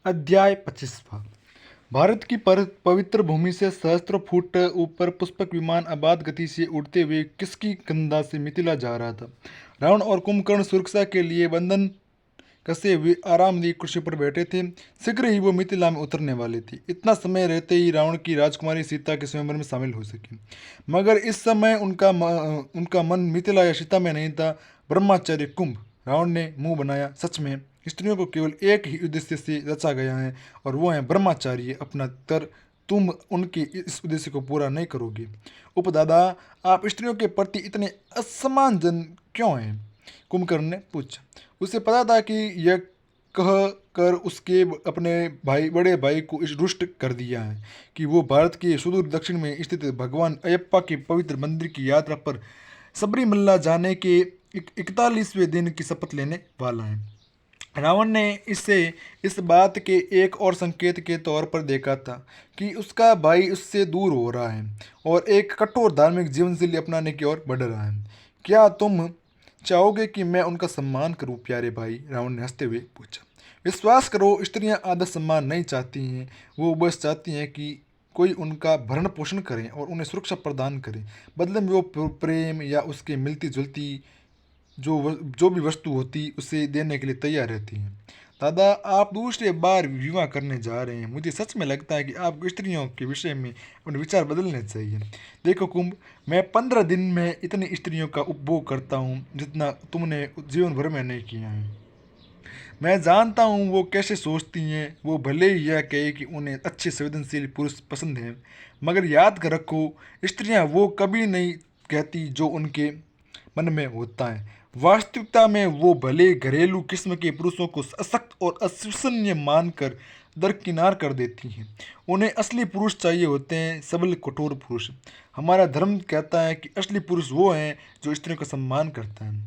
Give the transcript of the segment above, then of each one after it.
अध्याय 25वां। भारत की पवित्र भूमि से सहस्त्रों फुट ऊपर पुष्पक विमान अबाध गति से उड़ते हुए किष्किंधा से मिथिला जा रहा था। रावण और कुंभकर्ण सुरक्षा के लिए बंधन कसे हुए आरामदेह कुर्सी पर बैठे थे। शीघ्र ही वो मिथिला में उतरने वाले थे। इतना समय रहते ही रावण की राजकुमारी सीता के स्वयंवर में शामिल हो सकी, मगर इस समय उनका मन मिथिला या सीता में नहीं था। ब्रह्मचार्य कुंभ। रावण ने मुंह बनाया। सच में स्त्रियों को केवल एक ही उद्देश्य से रचा गया है, और वो है ब्रह्मचार्य। अपना तर तुम उनके इस उद्देश्य को पूरा नहीं करोगे। उपदादा, आप स्त्रियों के प्रति इतने असम्मानजन क्यों हैं? कुंभकर्ण ने पूछा। उसे पता था कि यह कह कर उसके अपने भाई बड़े भाई को इस रुष्ट कर दिया है कि वो भारत के सुदूर दक्षिण में स्थित भगवान अयप्पा के पवित्र मंदिर की यात्रा पर सबरीमल्ला जाने के 41वें दिन की शपथ लेने वाला है। रावण ने इसे इस बात के एक और संकेत के तौर पर देखा था कि उसका भाई उससे दूर हो रहा है और एक कठोर धार्मिक जीवन शैली अपनाने की ओर बढ़ रहा है। क्या तुम चाहोगे कि मैं उनका सम्मान करूं, प्यारे भाई? रावण ने हंसते हुए पूछा। विश्वास करो, स्त्रियां आदर सम्मान नहीं चाहती हैं। वो बस चाहती हैं कि कोई उनका भरण पोषण करे और उन्हें सुरक्षा प्रदान करे। बदले में वो प्रेम या उसके मिलती जुलती जो भी वस्तु होती उसे देने के लिए तैयार रहती हैं। दादा, आप दूसरे बार विवाह करने जा रहे हैं। मुझे सच में लगता है कि आपको स्त्रियों के विषय में अपने विचार बदलने चाहिए। देखो कुंभ, मैं 15 दिन में इतनी स्त्रियों का उपभोग करता हूँ जितना तुमने जीवन भर में नहीं किया है। मैं जानता हूँ वो कैसे सोचती हैं। वो भले ही यह कहे कि उन्हें अच्छे संवेदनशील पुरुष पसंद हैं, मगर याद कर रखो, स्त्रियाँ वो कभी नहीं कहती जो उनके मन में होता है। वास्तविकता में वो भले घरेलू किस्म के पुरुषों को सशक्त और अविश्वसनीय मानकर दरकिनार कर देती हैं। उन्हें असली पुरुष चाहिए होते हैं, सबल कठोर पुरुष। हमारा धर्म कहता है कि असली पुरुष वो हैं जो स्त्रियों का सम्मान करता है।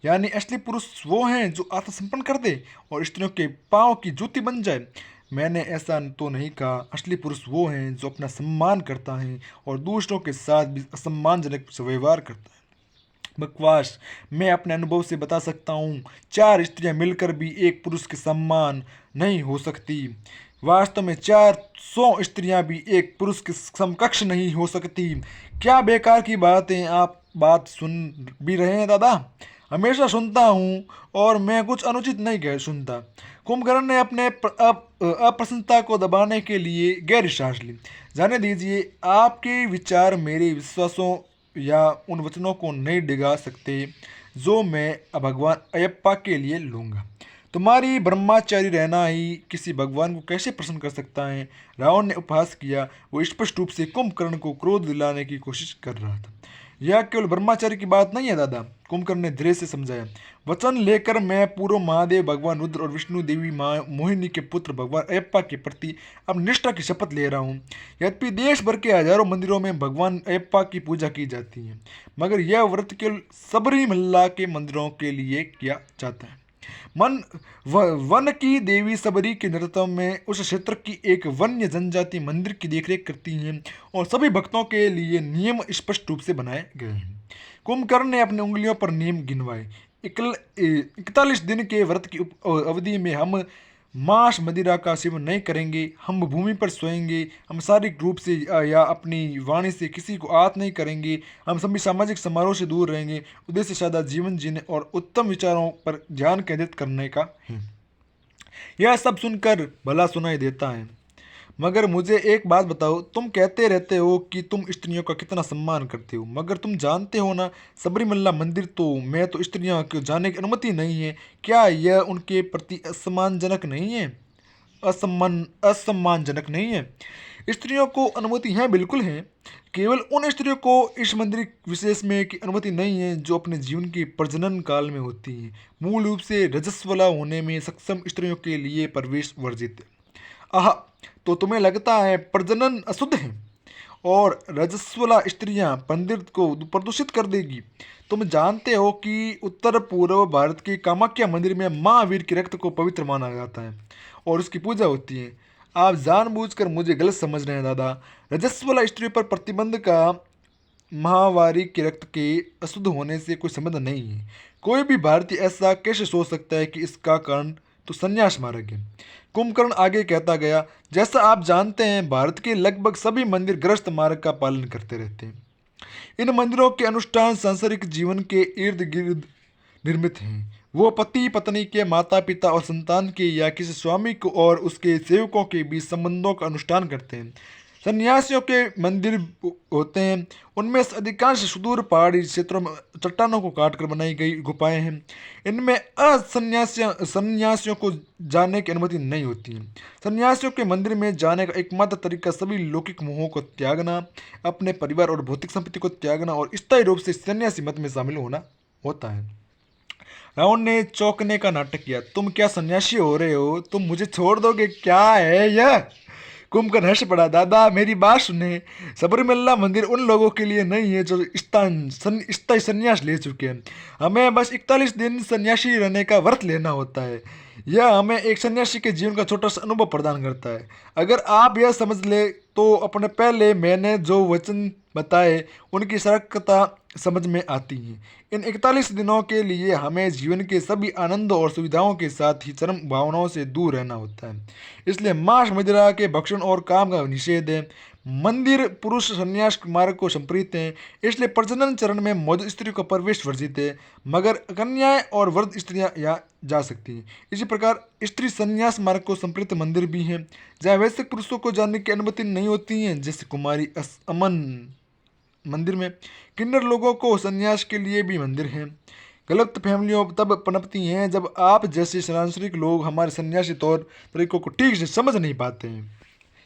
यानी असली पुरुष वो हैं जो आत्मसमर्पण कर दे और स्त्रियों के पाँव की जूती बन जाए। मैंने ऐसा तो नहीं कहा। असली पुरुष वो हैं जो अपना सम्मान करता है और दूसरों के साथ भी असम्मानजनक व्यवहार करता है। बकवास। मैं अपने अनुभव से बता सकता हूँ, 4 स्त्रियाँ मिलकर भी एक पुरुष के समान नहीं हो सकती। वास्तव में 400 स्त्रियाँ भी एक पुरुष के समकक्ष नहीं हो सकती। क्या बेकार की बातें! आप बात सुन भी रहे हैं दादा? हमेशा सुनता हूँ, और मैं कुछ अनुचित नहीं कह सुनता। कुंभकर्ण ने अपने अप्रसन्नता को दबाने के लिए गहरी सांस ली। जाने दीजिए, आपके विचार मेरे विश्वासों या उन वचनों को नहीं डिगा सकते जो मैं भगवान अयप्पा के लिए लूँगा। तुम्हारी ब्रह्मचारी रहना ही किसी भगवान को कैसे प्रसन्न कर सकता है? रावण ने उपहास किया। वो स्पष्ट रूप से कुंभकर्ण को क्रोध दिलाने की कोशिश कर रहा था। यह केवल ब्रह्मचारी की बात नहीं है दादा, कुंभकर्ण ने धीरे से समझाया। वचन लेकर मैं पूर्व महादेव भगवान रुद्र और विष्णु देवी माँ मोहिनी के पुत्र भगवान अयप्पा के प्रति अब निष्ठा की शपथ ले रहा हूँ। यद्यपि देश भर के हजारों मंदिरों में भगवान अयप्पा की पूजा की जाती है, मगर यह व्रत केवल सबरीमल्ला के मंदिरों के लिए किया जाता है। मन वन की देवी सबरी के नेतृत्व में उस क्षेत्र की एक वन्य जनजाति मंदिर की देखरेख करती है, और सभी भक्तों के लिए नियम स्पष्ट रूप से बनाए गए हैं। कुंभकर्ण ने अपनी उंगलियों पर नियम गिनवाए। 41 दिन के व्रत की अवधि में हम मांस मदिरा का सेवन नहीं करेंगे। हम भूमि पर सोएंगे। हम शारीरिक रूप से या अपनी वाणी से किसी को आहत नहीं करेंगे। हम सभी सामाजिक समारोह से दूर रहेंगे। उद्देश्य सादा जीवन जीने और उत्तम विचारों पर ध्यान केंद्रित करने का है। यह सब सुनकर भला सुनाई देता है, मगर मुझे एक बात बताओ। तुम कहते रहते हो कि तुम स्त्रियों का कितना सम्मान करते हो, मगर तुम जानते हो ना, सबरीमल्ला मंदिर तो मैं तो स्त्रियों को जाने की अनुमति नहीं है। क्या यह उनके प्रति असम्मानजनक नहीं है? असम्मानजनक नहीं है? स्त्रियों को अनुमति है, बिल्कुल है। केवल उन स्त्रियों को इस मंदिर विशेष में की अनुमति नहीं है जो अपने जीवन के प्रजनन काल में होती हैं। मूल रूप से रजस्वला होने में सक्षम स्त्रियों के लिए प्रवेश वर्जित है। आह, तो तुम्हें लगता है प्रजनन अशुद्ध है और रजस्वला स्त्रियां मंदिर को प्रदूषित कर देगी? तुम जानते हो कि उत्तर पूर्व भारत के कामाख्या मंदिर में महावीर के रक्त को पवित्र माना जाता है और उसकी पूजा होती है। आप जानबूझकर मुझे गलत समझ रहे हैं दादा। रजस्वला स्त्री पर प्रतिबंध का महावारी के रक्त के अशुद्ध होने से कोई संबंध नहीं है। कोई भी भारतीय ऐसा कैसे सोच सकता है कि इसका कारण तो संन्यास मार्ग है। कुंभकर्ण आगे कहता गया, जैसा आप जानते हैं भारत के लगभग सभी मंदिर गृहस्थ मार्ग का पालन करते रहते हैं। इन मंदिरों के अनुष्ठान सांसारिक जीवन के इर्द गिर्द निर्मित हैं। वो पति पत्नी के, माता पिता और संतान के, या किसी स्वामी को और उसके सेवकों के बीच संबंधों का अनुष्ठान करते हैं। सन्यासियों के मंदिर होते हैं, उनमें से अधिकांश सुदूर पहाड़ी क्षेत्रों में चट्टानों को काटकर बनाई गई गुफाएं हैं। इनमें सन्यासियों को जाने की अनुमति नहीं होती है। सन्यासियों के मंदिर में जाने का एकमात्र तरीका सभी लौकिक मोहों को त्यागना, अपने परिवार और भौतिक संपत्ति को त्यागना और स्थायी रूप से सन्यासी मत में शामिल होना होता है। रावण ने चौंकने का नाटक किया। तुम क्या सन्यासी हो रहे हो? तुम मुझे छोड़ दोगे? क्या है यह? कुंभकर्ण हंस पड़ा। दादा, मेरी बात सुने। सबरीमल्ला मंदिर उन लोगों के लिए नहीं है जो स्थायी संन्यास ले चुके हैं। हमें बस 41 दिन सन्यासी रहने का व्रत लेना होता है। यह हमें एक सन्यासी के जीवन का छोटा सा अनुभव प्रदान करता है। अगर आप यह समझ ले तो अपने पहले मैंने जो वचन बताए उनकी सार्थकता समझ में आती है। इन 41 दिनों के लिए हमें जीवन के सभी आनंदों और सुविधाओं के साथ ही चरम भावनाओं से दूर रहना होता है। इसलिए मांस मदिरा के भक्षण और काम का निषेध है। मंदिर पुरुष संन्यास मार्ग को संप्रीत हैं, इसलिए प्रजनन चरण में मौजूद स्त्रियों का प्रवेश वर्जित है, मगर कन्याएं और वृद्ध स्त्रियां यहाँ जा सकती हैं। इसी प्रकार स्त्री संन्यास मार्ग को संप्रीत मंदिर भी हैं जहाँ वैश्विक पुरुषों को जाने की अनुमति नहीं होती है, जैसे कुमारी अमन मंदिर में। किन्नर लोगों को संन्यास के लिए भी मंदिर हैं। गलत फहमियाँ तब पनपती हैं जब आप जैसे सांसारिक लोग हमारे सन्यासी तौर तरीकों को ठीक से समझ नहीं पाते हैं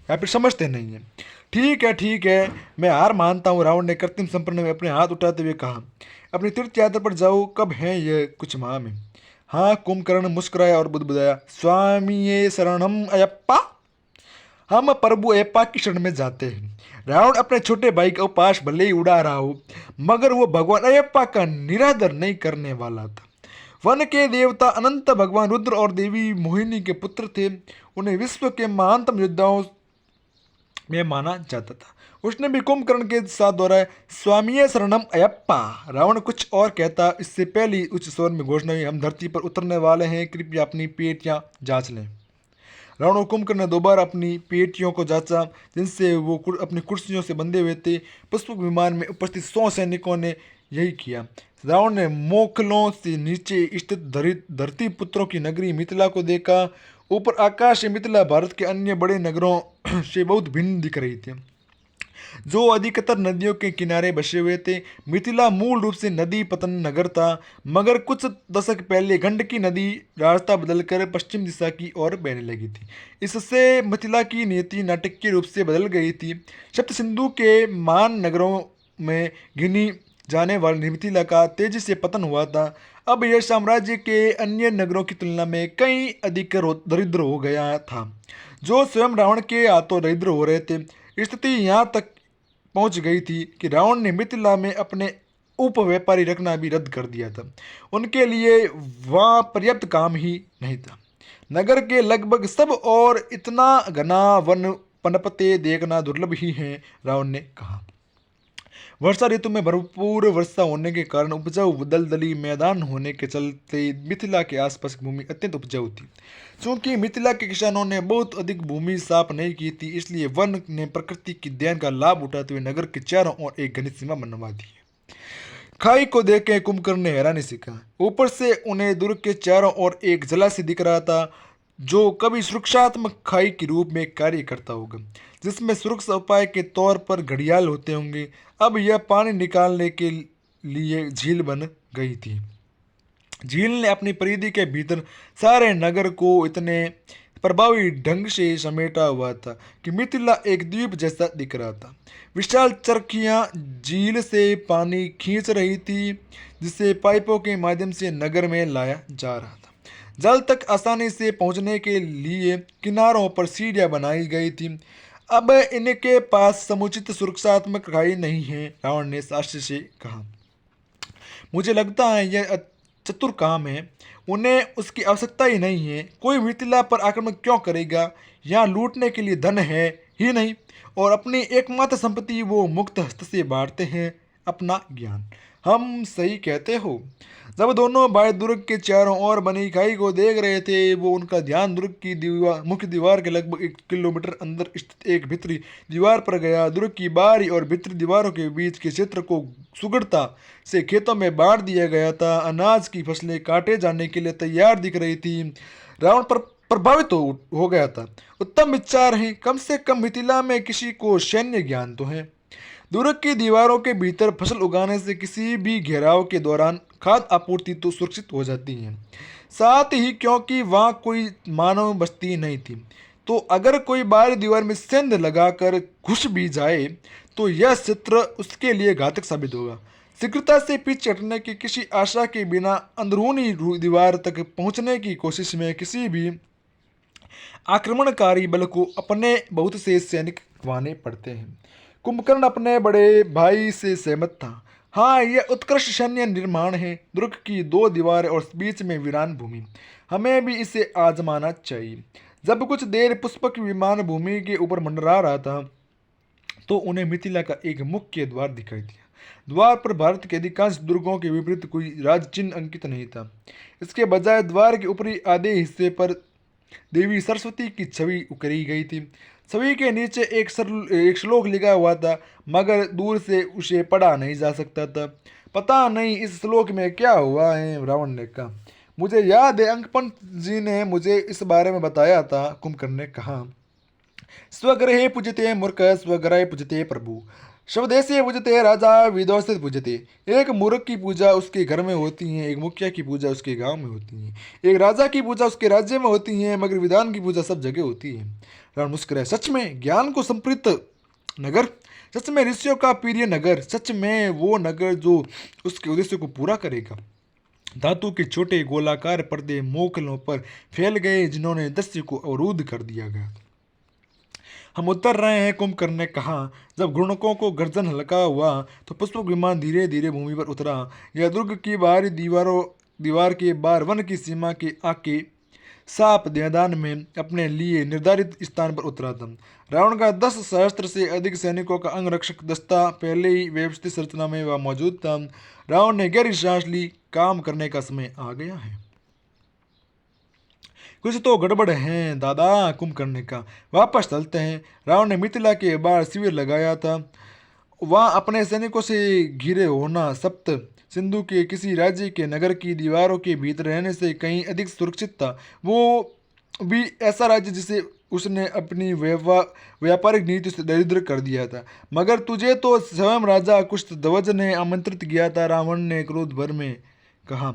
या फिर समझते नहीं हैं। ठीक है, मैं हार मानता हूँ, रावण ने कृत्रिम संपन्न में अपने हाथ उठाते हुए कहा। अपनी तीर्थ यात्रा पर जाओ, कब है यह? कुछ माह में। हाँ, कुंभकर्ण मुस्कुराया और बुदबुदाया, स्वामी ये शरणम अयप्पा, हम प्रभु अयप्पा की शरण में जाते हैं। रावण अपने छोटे भाई का उपहास भले ही उड़ा रहा हो, मगर वो भगवान अयप्पा का निरादर नहीं करने वाला था। वन के देवता अनंत भगवान रुद्र और देवी मोहिनी के पुत्र थे। उन्हें विश्व के महानतम योद्धाओं में माना जाता था। उसने भी कुंभकर्ण के साथ दोहराया, स्वामीये शरणम अयप्पा। रावण कुछ और कहता, इससे पहले ही उच्च स्वर में घोषणा हुई, हम धरती पर उतरने वाले हैं, कृपया अपनी पेटियां जांच लें। रावण और कुंभकर्ण ने दोबारा अपनी पेटियों को जांचा, जिनसे वो अपनी कुर्सियों से बंधे हुए थे। पुष्पक विमान में उपस्थित 100 सैनिकों ने यही किया। रावण ने मोखलों से नीचे स्थित धरती पुत्रों की नगरी मिथिला को देखा। ऊपर आकाश से मिथिला भारत के अन्य बड़े नगरों से बहुत भिन्न दिख रही थी, जो अधिकतर नदियों के किनारे बसे हुए थे। मिथिला मूल रूप से नदी पतन नगर था, मगर कुछ दशक पहले गंडकी नदी रास्ता बदलकर पश्चिम दिशा की ओर बहने लगी थी। इससे मिथिला की नीति नाटकीय रूप से बदल गई थी। सप्त सिंधु के महान नगरों में गिनी जाने वाली मिथिला का तेजी से पतन हुआ था। अब यह साम्राज्य के अन्य नगरों की तुलना में कई अधिक दरिद्र हो गया था, जो स्वयं रावण के हाथों दरिद्र हो रहे थे। स्थिति यहाँ तक पहुँच गई थी कि रावण ने मिथिला में अपने उप व्यापारी रखना भी रद्द कर दिया था। उनके लिए वहाँ पर्याप्त काम ही नहीं था। नगर के लगभग सब और इतना घना वन पनपते देखना दुर्लभ ही है, रावण ने कहा। वर्षा ऋतु में भरपूर वर्षा होने के कारण उपजाऊ दलदली मैदान होने के चलते मिथिला के आसपास की भूमि अत्यंत उपजाऊ थी। चूंकि मिथिला के किसानों ने बहुत अधिक भूमि साफ नहीं की थी, इसलिए वन ने प्रकृति की देन का लाभ उठाते हुए नगर के चारों ओर एक घनी सीमा बनवा दी। खाई को देख के कुंभकर्ण ने हैरानी से कहा। ऊपर से उन्हें दुर्ग के चारों ओर एक जलाशय दिख रहा था, जो कभी सुरक्षात्मक खाई के रूप में कार्य करता होगा, जिसमें सुरक्षा उपाय के तौर पर घड़ियाल होते होंगे। अब यह पानी निकालने के लिए झील बन गई थी। झील ने अपनी परिधि के भीतर सारे नगर को इतने प्रभावी ढंग से समेटा हुआ था कि मिथिला एक द्वीप जैसा दिख रहा था। विशाल चरखियां झील से पानी खींच रही थी, जिसे पाइपों के माध्यम से नगर में लाया जा रहा था। जल तक आसानी से पहुंचने के लिए किनारों पर सीढ़ियां बनाई गई थी। अब इनके पास समुचित सुरक्षात्मक खाई नहीं है, रावण ने साहस से कहा। मुझे लगता है यह चतुर काम है, उन्हें उसकी आवश्यकता ही नहीं है। कोई मिथिला पर आक्रमण क्यों करेगा? यहाँ लूटने के लिए धन है ही नहीं, और अपनी एकमात्र संपत्ति वो मुक्त हस्त से बांटते हैं, अपना ज्ञान। हम सही कहते हो। जब दोनों भाई दुर्ग के चारों ओर बनी खाई को देख रहे थे, वो उनका ध्यान दुर्ग की दीवार मुख्य दीवार के लगभग 1 किलोमीटर अंदर स्थित एक भीतरी दीवार पर गया। दुर्ग की बाहरी और भीतरी दीवारों के बीच के क्षेत्र को सुगढ़ता से खेतों में बांट दिया गया था। अनाज की फसलें काटे जाने के लिए तैयार दिख रही थी। रावण पर प्रभावित हो गया था। उत्तम विचार है, कम से कम मिथिला में किसी को सैन्य ज्ञान तो है। दुर्ग की दीवारों के भीतर फसल उगाने से किसी भी घेराव के दौरान खाद्य आपूर्ति तो सुरक्षित हो जाती है। साथ ही क्योंकि वहाँ कोई मानव बस्ती नहीं थी, तो अगर कोई बाहरी दीवार में सेंध लगाकर घुस भी जाए तो यह क्षेत्र उसके लिए घातक साबित होगा। शीघ्रता से पीछे हटने की किसी आशा के बिना अंदरूनी दीवार तक पहुंचने की कोशिश में किसी भी आक्रमणकारी बल को अपने बहुत से सैनिक गंवाने पड़ते हैं। कुंभकर्ण अपने बड़े भाई से सहमत था। हाँ, यह उत्कृष्ट सैन्य निर्माण है। दुर्ग की 2 दीवारें और बीच में वीरान भूमि, हमें भी इसे आजमाना चाहिए। जब कुछ देर पुष्पक विमान भूमि के ऊपर मंडरा रहा था, तो उन्हें मिथिला का एक मुख्य द्वार दिखाई दिया। द्वार पर भारत के अधिकांश दुर्गों के विपरीत कोई राज चिन्ह अंकित नहीं था। इसके बजाय द्वार के ऊपरी आधे हिस्से पर देवी सरस्वती की छवि उकरी गई थी। छवि के नीचे एक श्लोक लिखा हुआ था, मगर दूर से उसे पढ़ा नहीं जा सकता था। पता नहीं इस श्लोक में क्या हुआ है, रावण ने कहा। मुझे याद है, अंकपंत जी ने मुझे इस बारे में बताया था, कुंभकर्ण ने कहा। स्वगृहे पूजते मूर्ख स्वग्रहे पूजते प्रभु, स्वदेशी पूजते राजा विदोषित पूजते। एक मूर्ख की पूजा उसके घर में होती है, एक मुखिया की पूजा उसके गांव में होती है, एक राजा की पूजा उसके राज्य में होती है, मगर विधान की पूजा सब जगह होती है। रावण मुस्कुराया। सच में ज्ञान को संप्रीत नगर, सच में ऋषियों का प्रिय नगर, सच में वो नगर जो उसके उद्देश्य को पूरा करेगा। धातु के छोटे गोलाकार पर्दे मोकलों पर फैल गए, जिन्होंने दृश्य को अवरुद्ध कर दिया गया। हम उतर रहे हैं, कुंभकर्ण ने कहा। जब घुड़कों को गर्जन हल्का हुआ तो पुष्पक विमान धीरे धीरे भूमि पर उतरा। यह दुर्ग की बाहरी दीवार के बाहर वन की सीमा के आके साप मैदान में अपने लिए निर्धारित स्थान पर उतरा था। रावण का 10 सहस्त्र से अधिक सैनिकों का अंगरक्षक दस्ता पहले ही व्यवस्थित संरचना में वह मौजूद था। रावण ने गहरी सांस ली, काम करने का समय आ गया है। कुछ तो गड़बड़ है दादा, कुंभकर्ण ने कहा। वापस चलते हैं। रावण ने मिथिला के बाहर शिविर लगाया था। वहाँ अपने सैनिकों से घिरे होना सप्त सिंधु के किसी राज्य के नगर की दीवारों के भीतर रहने से कहीं अधिक सुरक्षित था। वो भी ऐसा राज्य जिसे उसने अपनी व्यापारिक नीति से दरिद्र कर दिया था। मगर तुझे तो स्वयं राजा कुशध्वज ने आमंत्रित किया था, रावण ने क्रोध भर में कहा।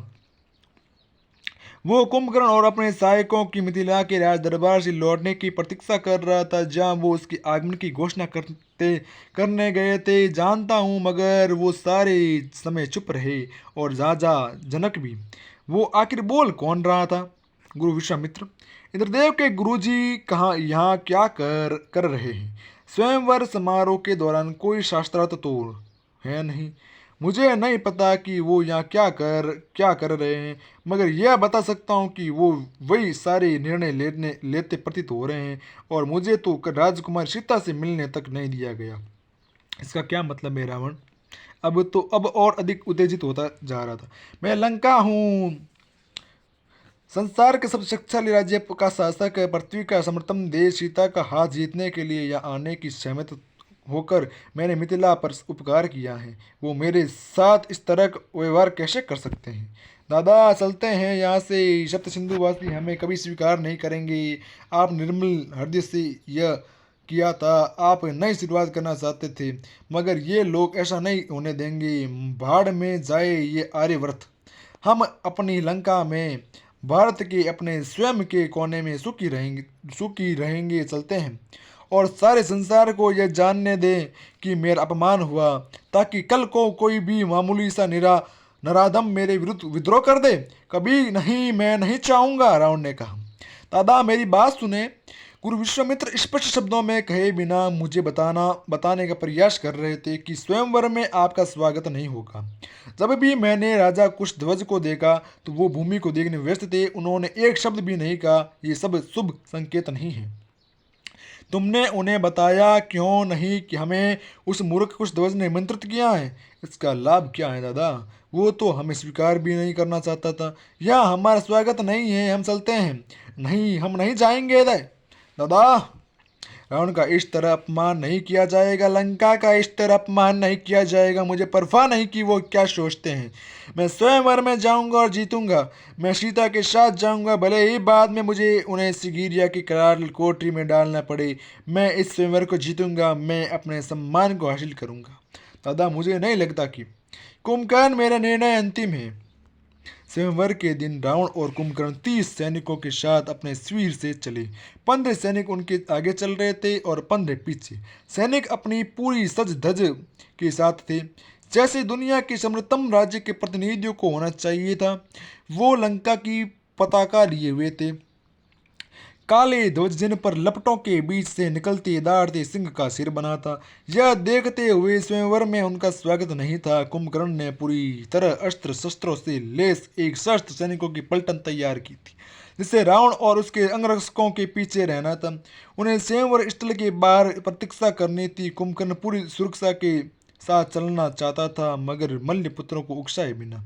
वो कुंभकर्ण और अपने सहायकों की मिथिला के राज दरबार से लौटने की प्रतीक्षा कर रहा था, जहां वो उसके आगमन की घोषणा करने गए थे। जानता हूँ, मगर वो सारे समय चुप रहे और राजा जनक भी। वो आखिर बोल कौन रहा था? गुरु विश्वामित्र। इंद्रदेव के गुरुजी कहाँ यहाँ क्या कर रहे हैं? स्वयंवर समारोह के दौरान कोई शास्त्रार्थ तो है नहीं। मुझे नहीं पता कि वो यहाँ क्या कर रहे हैं, मगर यह बता सकता हूँ कि वो वही सारे निर्णय लेते प्रतीत हो रहे हैं, और मुझे तो राजकुमार सीता से मिलने तक नहीं दिया गया। इसका क्या मतलब है रावण? अब और अधिक उत्तेजित होता जा रहा था। मैं लंका हूँ, संसार के सबसे शक्तिशाली राज्य का शासक, पृथ्वी का समृतम देश, सीता का हाथ जीतने के लिए यहाँ आने की सहमत होकर मैंने मिथिला पर उपकार किया है। वो मेरे साथ इस तरह का व्यवहार कैसे कर सकते हैं? दादा चलते हैं यहाँ से, सप्त सिंधुवासी हमें कभी स्वीकार नहीं करेंगे। आप निर्मल हृदय से यह किया था, आप नई शुरुआत करना चाहते थे, मगर ये लोग ऐसा नहीं होने देंगे। भाड़ में जाए ये आर्यव्रत। हम अपनी लंका में, भारत के अपने स्वयं के कोने में सुखी रहेंगे। चलते हैं और सारे संसार को यह जानने दें कि मेरा अपमान हुआ, ताकि कल को कोई भी मामूली सा नराधम मेरे विरुद्ध विद्रोह कर दे। कभी नहीं, मैं नहीं चाहूँगा, रावण ने कहा। दादा मेरी बात सुने। गुरु विश्वामित्र स्पष्ट शब्दों में कहे बिना मुझे बताने का प्रयास कर रहे थे कि स्वयंवर में आपका स्वागत नहीं होगा। जब भी मैंने राजा कुशध्वज को देखा तो वो भूमि को देखने व्यस्त थे। उन्होंने एक शब्द भी नहीं कहा। ये सब शुभ संकेत नहीं है। तुमने उन्हें बताया क्यों नहीं कि हमें उस मूर्ख कुशध्वज ने निमंत्रित किया है? इसका लाभ क्या है दादा? वो तो हमें स्वीकार भी नहीं करना चाहता था। यह हमारा स्वागत नहीं है, हम चलते हैं। नहीं, हम नहीं जाएंगे दादा। रावण का इस तरह अपमान नहीं किया जाएगा, लंका का इस तरह अपमान नहीं किया जाएगा। मुझे परवाह नहीं कि वो क्या सोचते हैं। मैं स्वयंवर में जाऊंगा और जीतूंगा। मैं सीता के साथ जाऊंगा, भले ही बाद में मुझे उन्हें सिगिरिया की कराल कोठरी में डालना पड़े। मैं इस स्वयंवर को जीतूंगा, मैं अपने सम्मान को हासिल करूंगा। दादा, मुझे नहीं लगता कि कुंभकर्ण, मेरा निर्णय अंतिम है। स्वयंवर के दिन रावण और कुंभकर्ण 30 सैनिकों के साथ अपने शिविर से चले। 15 सैनिक उनके आगे चल रहे थे और 15 पीछे। सैनिक अपनी पूरी सज धज के साथ थे, जैसे दुनिया के समृद्धतम राज्य के प्रतिनिधियों को होना चाहिए था। वो लंका की पताका लिए हुए थे, काले ध्वज जिन पर लपटों के बीच से निकलते दाढ़ते सिंह का सिर बना था। यह देखते हुए स्वयंवर में उनका स्वागत नहीं था। कुंभकर्ण ने पूरी तरह अस्त्र शस्त्रों से लेस एक सहस्त्र सैनिकों की पलटन तैयार की थी, जिससे रावण और उसके अंगरक्षकों के पीछे रहना था। उन्हें स्वयंवर स्थल के बाहर प्रतीक्षा करनी थी। कुंभकर्ण पूरी सुरक्षा के साथ चलना चाहता था, मगर मल्ल पुत्रों को उकसाए बिना।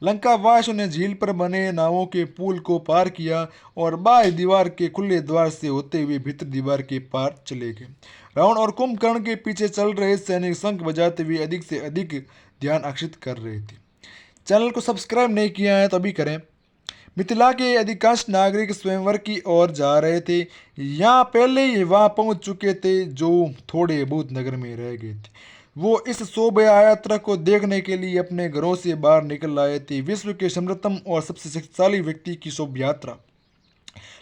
लंकावासियों ने झील पर बने नावों के पुल को पार किया और बाह्य दीवार के खुले द्वार से होते हुए भीतर दीवार के पार चले गए। रावण और कुंभकर्ण के पीछे चल रहे सैनिक शंख बजाते हुए अधिक से अधिक ध्यान आकर्षित कर रहे थे। चैनल को सब्सक्राइब नहीं किया है तो अभी करें। मिथिला के अधिकांश नागरिक स्वयंवर की ओर जा रहे थे। यहाँ पहले ही वहाँ पहुँच चुके थे, जो थोड़े बहुत नगर में रह गए थे। वो इस शोभा यात्रा को देखने के लिए अपने घरों से बाहर निकल आए थे। विश्व के समृद्धतम और सबसे शक्तिशाली व्यक्ति की शोभा यात्रा।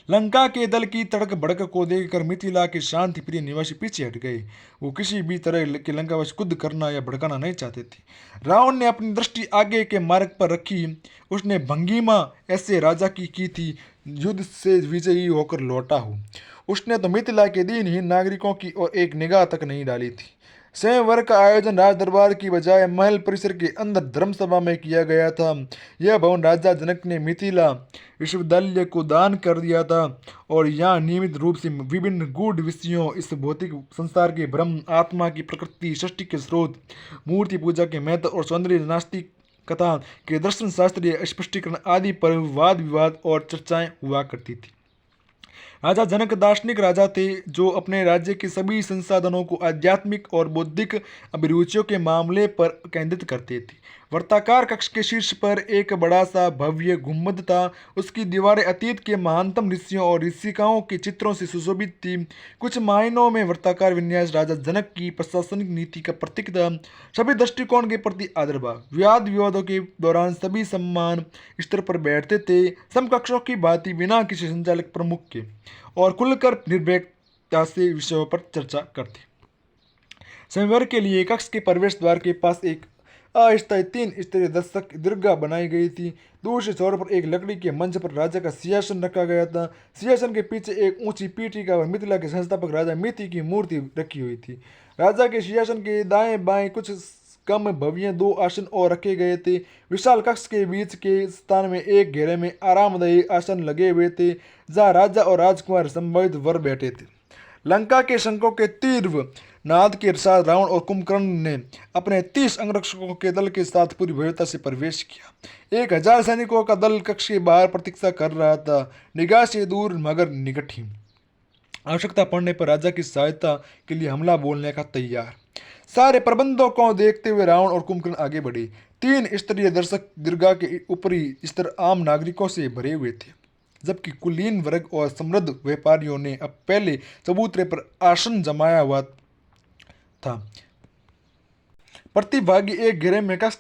लंका के दल की तड़क भड़क को देखकर मिथिला के शांति प्रिय निवासी पीछे हट गए। वो किसी भी तरह के लंकावासी कुछ करना या भड़काना नहीं चाहते थे। रावण ने अपनी दृष्टि आगे के मार्ग पर रखी। उसने भंगिमा ऐसे राजा की थी युद्ध से विजयी होकर लौटा हो। उसने तो मिथिला के दीनहीन नागरिकों की ओर एक निगाह तक नहीं डाली थी। स्वयंवर का आयोजन राज दरबार की बजाय महल परिसर के अंदर धर्मसभा में किया गया था। यह भवन राजा जनक ने मिथिला विश्वविद्यालय को दान कर दिया था और यहाँ नियमित रूप से विभिन्न गूढ़ विषयों, इस भौतिक संसार के भ्रम, आत्मा की प्रकृति, सृष्टि के स्रोत, मूर्ति पूजा के महत्व और सौंदर्य, नास्तिक कथा के दर्शन शास्त्रीय स्पष्टीकरण आदि पर वाद विवाद और चर्चाएं हुआ करती थी। राजा जनक दार्शनिक राजा थे, जो अपने राज्य के सभी संसाधनों को आध्यात्मिक और बौद्धिक अभिरुचियों के मामले पर केंद्रित करते थे। वर्ताकार कक्ष के शीर्ष पर एक बड़ा सा भव्य गुम्बद था। उसकी दीवारें अतीत के महानतम ऋषियों और ऋषिकाओं के चित्रों से सुशोभित थी। कुछ मायनों में वर्ताकार विन्यास राजा जनक की प्रशासनिक नीति का प्रतीक था। सभी दृष्टिकोण के प्रति आदर भाव। वाद विवादों के दौरान सभी सम्मान स्तर पर बैठते थे, समकक्षों की भांति, बिना किसी संचालक प्रमुख के, और खुलकर निर्भीकता से विषयों पर चर्चा करते। स्वयंवर के लिए कक्ष के प्रवेश द्वार के पास एक अस्थायी 3 स्तरीय दर्शक दीर्घा बनाई गई थी। दूसरे छोर पर एक लकड़ी के मंच पर राजा का सिंहासन रखा गया था। सिंहासन के पीछे एक ऊंची पीठिका और मिथिला के संस्थापक राजा मिथि की मूर्ति रखी हुई थी। राजा के सिंहासन के दाएं बाएं कुछ कम भव्य 2 आसन और रखे गए थे। विशाल कक्ष के बीच के स्थान में एक घेरे में आरामदायी आसन लगे हुए थे, जहाँ राजा और राजकुमार संभावित वर बैठे थे। लंका के शंखों के तीव्र नाद के साथ रावण और कुंभकर्ण ने अपने 30 अंगरक्षकों के दल के साथ पूरी भव्यता से प्रवेश किया। 1000 सैनिकों का दल कक्ष के बाहर प्रतीक्षा कर रहा था, निगाह से दूर मगर निकट ही। आवश्यकता पड़ने पर राजा की सहायता के लिए हमला बोलने का तैयार। सारे प्रबंधों को देखते हुए रावण और कुंभकर्ण आगे बढ़े। 3 स्तरीय दर्शक दीर्घा के ऊपरी स्तर आम नागरिकों से भरे हुए थे, जबकि कुलीन वर्ग और समृद्ध व्यापारियों ने अब पहले चबूतरे पर आसन जमाया हुआ था। प्रतिभागी एक घेरे में कक्ष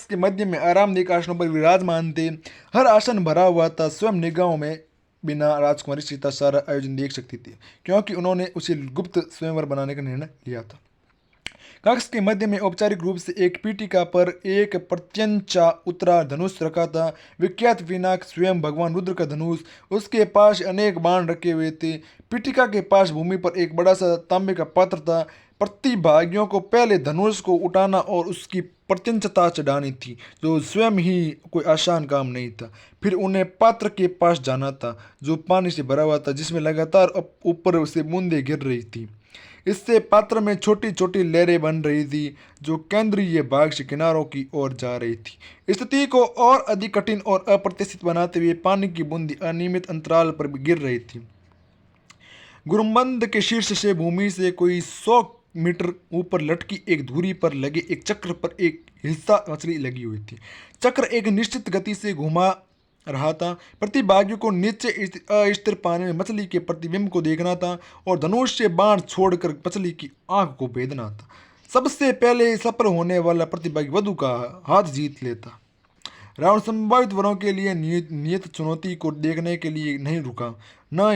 के मध्य में आरामदायक आसनों पर विराजमान थे। हर आसन भरा हुआ था। स्वयं निगाहों में बिना राजकुमारी सीता सारा आयोजन देख सकती थी, क्योंकि उन्होंने उसे गुप्त स्वयंवर बनाने का निर्णय लिया था। कक्ष के मध्य में औपचारिक रूप से एक पीठिका पर एक प्रत्यंचा उत्तरा धनुष रखा था। विख्यात पिनाक स्वयं भगवान रुद्र का धनुष, उसके पास अनेक बाण रखे हुए थे। पीठिका के पास भूमि पर एक बड़ा सा तांबे का पात्र था। प्रतिभागियों को पहले धनुष को उठाना और उसकी प्रत्यंचता चढ़ानी थी, जो स्वयं ही कोई आसान काम नहीं था। फिर उन्हें पात्र के पास जाना था, जो पानी से भरा हुआ था, जिसमें लगातार ऊपर से बूंदें गिर रही थी। इससे पात्र में छोटी छोटी लहरें बन रही थी, जो केंद्रीय भाग से किनारों की ओर जा रही थी। स्थिति को और अधिक कठिन और अप्रत्याशित बनाते हुए पानी की बूंदी अनियमित अंतराल पर गिर रही थी। गुरुम्बद के शीर्ष से भूमि से कोई 100 मीटर ऊपर लटकी एक धुरी पर लगे एक चक्र पर एक हिस्सा मछली लगी हुई थी। चक्र एक निश्चित गति से घुमा रहा था। प्रतिभागियों को नीचे अस्थिर पानी में मछली के प्रतिबिंब को देखना था और धनुष से बाण छोड़कर मछली की आंख को भेदना था। सबसे पहले सफल होने वाला प्रतिभागी वधु का हाथ जीत लेता। रावण संभावित वरों के लिए नियत चुनौती को देखने के लिए नहीं रुका। न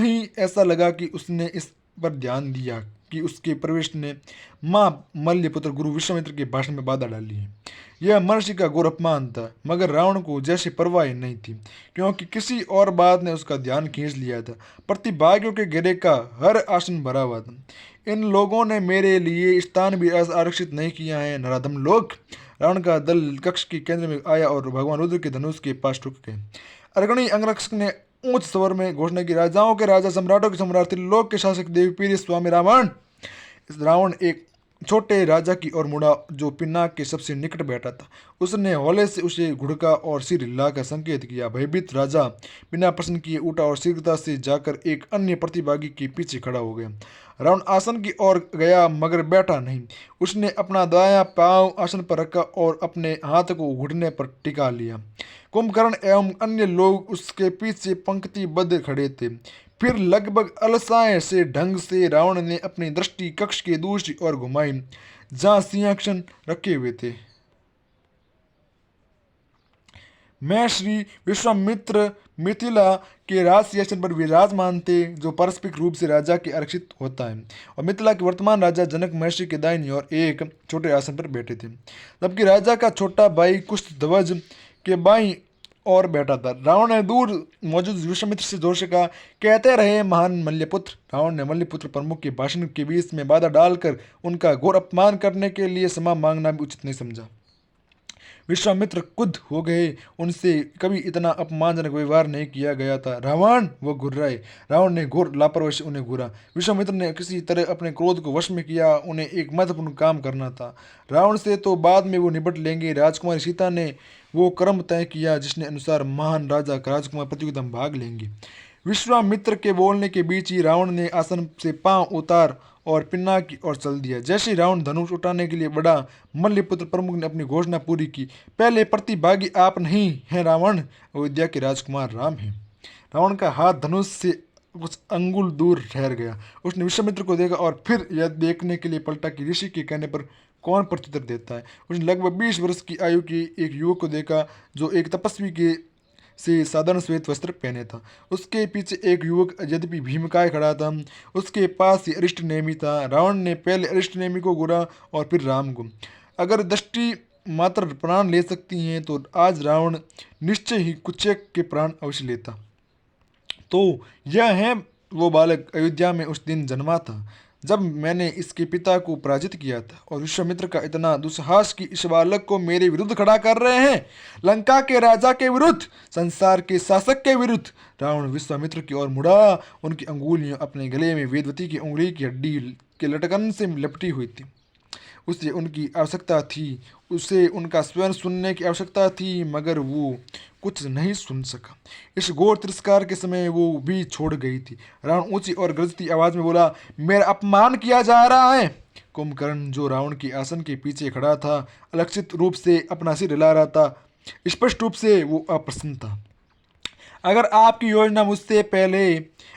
ही ऐसा लगा कि उसने इस पर ध्यान दिया कि उसके प्रवेश ने माँ मल्लपुत्र गुरु विश्वामित्र के भाषण में बाधा डाली है। यह महर्षि का घोर अपमान था, मगर रावण को जैसे परवाह नहीं थी, क्योंकि किसी और बात ने उसका ध्यान खींच लिया था। प्रतिभागियों के घेरे का हर आसन भरा हुआ था। इन लोगों ने मेरे लिए स्थान भी आरक्षित नहीं किया है, नराधम लोग। रावण का दल कक्ष के केंद्र में आया और भगवान रुद्र के धनुष के पास रुक गए। अग्रणी अंगरक्षक ने ऊंच स्वर में घोषणा की, राजाओं के राजा, सम्राटों के सम्राट, त्रिलोक के शासक, देवप्रिय स्वामी रावण। इस रावण एक छोटे राजा की ओर मुड़ा जो पिनाक के सबसे निकट बैठा था। उसने हौले से उसे घुड़का और सिर हिलाकर संकेत किया। भयभीत राजा बिना प्रश्न किए उठा और शीघ्रता से जाकर एक अन्य प्रतिभागी के पीछे खड़ा हो गया। रावण आसन की ओर गया, मगर बैठा नहीं। उसने अपना दायां पांव आसन पर रखा और अपने हाथ को घुटने पर टिका लिया। कुंभकर्ण एवं अन्य लोग उसके पीछे पंक्तिबद्ध खड़े थे। फिर लगभग अलसाए से ढंग से रावण ने अपनी दृष्टि कक्ष के दूसरी ओर घुमाई, जहां सिंहासन रखे हुए थे। मैं श्री विश्वामित्र मिथिला के राज सिंहासन पर विराजमान थे, जो पारस्परिक रूप से राजा के आरक्षित होता है, और मिथिला के वर्तमान राजा जनक महर्षि के दाहिनी ओर एक छोटे आसन पर बैठे थे, जबकि राजा का छोटा भाई कुष्ठध्वज के बाईं और बैठा था। रावण ने दूर मौजूद विश्वामित्र से जोर से कहा, कहते रहे महान मल्लपुत्र। रावण ने मल्लपुत्र प्रमुख के भाषण के बीच में बाधा डालकर उनका घोर अपमान करने के लिए क्षमा मांगना भी उचित नहीं समझा। विश्वामित्र क्रुद्ध हो गए। उनसे कभी इतना अपमानजनक व्यवहार नहीं किया गया था। रावण, वो घुर्राए। रावण ने घोर लापरवाही से उन्हें घूरा। विश्वामित्र ने किसी तरह अपने क्रोध को वश में किया। उन्हें एक महत्वपूर्ण काम करना था। रावण से तो बाद में वो निपट लेंगे। राजकुमारी सीता ने वो कर्म तय किया जिसने अनुसार महान राजा राजकुमार प्रतियोगिता में भाग लेंगे। विश्वामित्र के बोलने के बीच ही रावण ने आसन से पांव उतार और पिनाक की ओर चल दिया। जैसे ही रावण धनुष उठाने के लिए बढ़ा, मल्लपुत्र प्रमुख ने अपनी घोषणा पूरी की। पहले प्रतिभागी आप नहीं हैं रावण, अयोध्या के राजकुमार राम हैं। रावण का हाथ धनुष से कुछ अंगुल दूर ठहर गया। उसने विश्वामित्र को देखा और फिर यह देखने के लिए पलटा कि ऋषि के कहने पर कौन प्रत्युत्तर देता है। उसने लगभग 20 वर्ष की आयु के एक युवक को देखा, जो एक तपस्वी के से साधारण श्वेत वस्त्र पहने था। उसके पीछे एक युवक यद्यपि भीमकाय खड़ा था। उसके पास ही अरिष्टनेमी था। रावण ने पहले अरिष्टनेमी को घूरा और फिर राम को। अगर दृष्टि मात्र प्राण ले सकती हैं तो आज रावण निश्चय ही कुचेक के प्राण अवश्य लेता। तो यह है वो बालक अयोध्या में उस दिन जन्मा था जब मैंने इसके पिता को पराजित किया था, और विश्वामित्र का इतना दुस्साहस कि इस बालक को मेरे विरुद्ध खड़ा कर रहे हैं, लंका के राजा के विरुद्ध, संसार के शासक के विरुद्ध। रावण विश्वामित्र की ओर मुड़ा। उनकी अंगुलियां अपने गले में वेदवती की उंगली की हड्डी के लटकन से लिपटी हुई थी। उसे उनकी आवश्यकता थी, उसे उनका स्वयं सुनने की आवश्यकता थी, मगर वो कुछ नहीं सुन सका। इस घोर तिरस्कार के समय वो भी छोड़ गई थी। रावण ऊंची और गरजती आवाज में बोला, मेरा अपमान किया जा रहा है। कुंभकर्ण, जो रावण के आसन के पीछे खड़ा था, अलक्षित रूप से अपना सिर हिला रहा था। स्पष्ट रूप से वो अप्रसन्न था। अगर आपकी योजना मुझसे पहले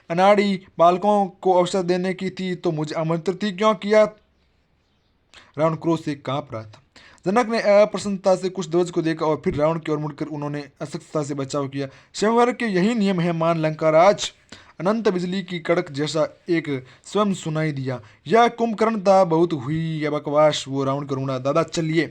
अनाड़ी बालकों को अवसर देने की थी तो मुझे आमंत्रित ही क्यों किया? रावण क्रोध से कांप रहा था। जनक ने अप्रसन्नता से कुछ ध्वज को देखा और फिर रावण की ओर मुड़कर उन्होंने असक्तता से बचाव किया। स्वयंवर के यही नियम है मान लंका राज। अनंत बिजली की कड़क जैसा एक स्वयं सुनाई दिया। यह कुंभकर्ण था, बहुत हुई यह बकवास, वो रावण करूणा, दादा चलिए।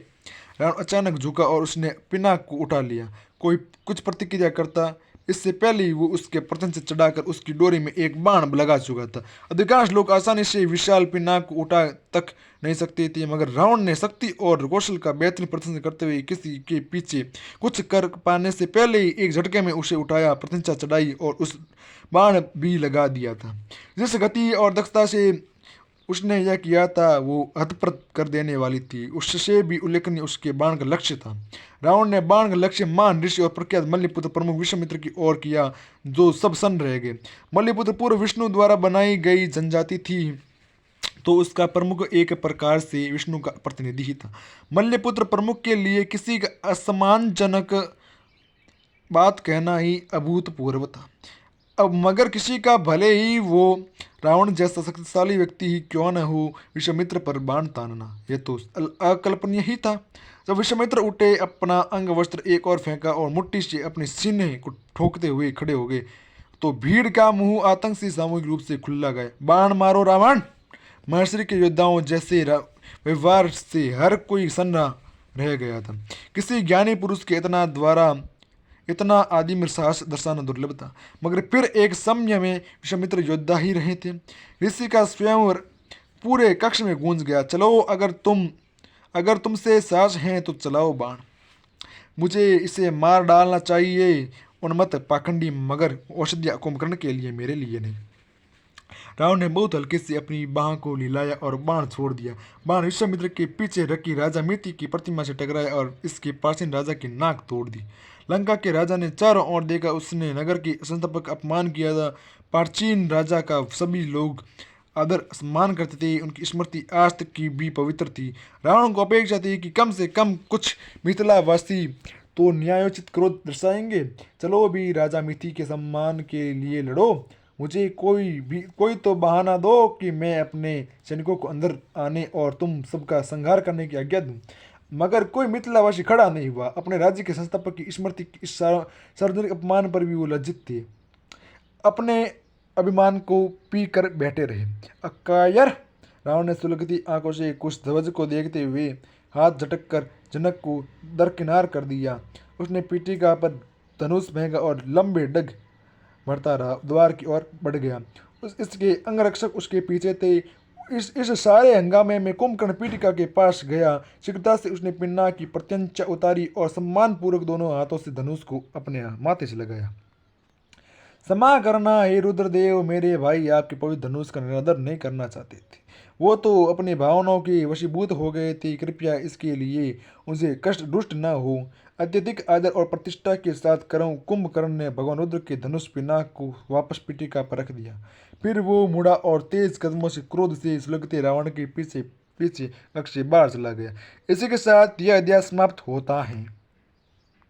रावण अचानक झुका और उसने पिनाक को उठा लिया। कोई कुछ प्रतिक्रिया करता इससे पहले ही वो उसके पर्तन से चढ़ाकर उसकी डोरी में एक बाण लगा चुका था। अधिकांश लोग आसानी से विशाल पिनाक को उठा तक नहीं सकते थे, मगर रावण ने शक्ति और कौशल का बेहतरीन प्रदर्शन करते हुए किसी के पीछे कुछ कर पाने से पहले ही एक झटके में उसे उठाया, प्रत्यंचा चढ़ाई और उस बाण भी लगा दिया था। जिस गति और दक्षता से उसने यह किया था वो हतप्रभ कर देने वाली थी। उससे भी उल्लेखनीय उसके बाण का लक्ष्य था। रावण ने बाण का लक्ष्य महान ऋषि और प्रख्यात मल्लपुत्र प्रमुख विश्वामित्र की ओर किया, जो सब सन्न रह गए। मल्लपुत्र पूर्व विष्णु द्वारा बनाई गई जनजाति थी, तो उसका प्रमुख एक प्रकार से विष्णु का प्रतिनिधि ही था। मल्लपुत्र प्रमुख के लिए किसी का असम्मानजनक बात कहना ही अभूतपूर्व था। अब मगर किसी का भले ही वो रावण जैसा शक्तिशाली व्यक्ति ही क्यों न हो, विश्वामित्र पर बाण तानना यह तो अकल्पनीय ही था। जब विश्वामित्र उठे, अपना अंग वस्त्र एक और फेंका और मुट्ठी से अपने सीने को ठोकते हुए खड़े हो गए, तो भीड़ का मुंह आतंक से सामूहिक रूप से खुला गया। बाण मारो रावण! महर्षि के योद्धाओं जैसे व्यवहार से हर कोई सन्ना रह गया था। किसी ज्ञानी पुरुष के इतना आदिम साहस दर्शाना दुर्लभ था। मगर फिर एक समय में विश्वामित्र योद्धा ही रहे थे। ऋषि का स्वयंवर पूरे कक्ष में गूंज गया। चलो, अगर तुमसे साहस है तो चलाओ बाण, मुझे इसे मार डालना चाहिए। उन्मत्त पाखंडी, मगर औषधिया कुंभकर्ण के लिए, मेरे लिए नहीं। रावण ने बहुत हल्के से अपनी बाह को हिलाया और बाण छोड़ दिया। बाण विश्वामित्र के पीछे रखी राजा मिति की प्रतिमा से टकराया और इसके प्राचीन राजा की नाक तोड़ दी। लंका के राजा ने चारों ओर देखा, उसने नगर के संस्थापक अपमान किया था। प्राचीन राजा का सभी लोग आदर सम्मान करते थे, उनकी स्मृति आज तक की भी पवित्र थी। रावण को अपेक्षा थी कि कम से कम कुछ मिथिलावासी तो न्यायोचित क्रोध दर्शाएंगे। चलो भी राजा मिथि के सम्मान के लिए लड़ो, मुझे कोई तो बहाना दो कि मैं अपने सैनिकों को अंदर आने और तुम सबका संहार करने की आज्ञा दूं। मगर कोई मिथिलावासी खड़ा नहीं हुआ। अपने राज्य के संस्थापक की स्मृति के इस सार्वजनिक अपमान पर भी वो लज्जित थे, अपने अभिमान को पी कर बैठे रहे। अकायर! रावण ने सुलगती आंखों से कुछ ध्वज को देखते हुए हाथ झटक कर जनक को दरकिनार कर दिया। उसने पीठिका पर धनुष फेंका और लंबे डग बढ़ता रहा, द्वार की ओर बढ़ गया। इसके अंगरक्षक उसके पीछे थे। इस सारे हंगामे में कुंभकर्ण पीठिका के पास गया। शीघ्रता से उसने पिन्ना की प्रत्यंचा उतारी और सम्मानपूर्वक दोनों हाथों से धनुष को अपने माथे से लगाया। क्षमा करना हे रुद्रदेव, मेरे भाई आपके पवित्र धनुष का निरादर नहीं करना चाहते थे। वो तो अपनी भावनाओं के वशीभूत हो गए थे। कृपया इसके लिए उनसे कष्ट दुष्ट न हो। अत्यधिक आदर और प्रतिष्ठा के साथ कुंभकर्ण ने भगवान रुद्र के धनुष पिनाक को वापस पीठिका पर रख दिया। फिर वो मुड़ा और तेज कदमों से क्रोध से सुलगते रावण के पीछे पीछे कक्ष से बाहर चला गया। इसी के साथ यह अध्याय समाप्त होता है।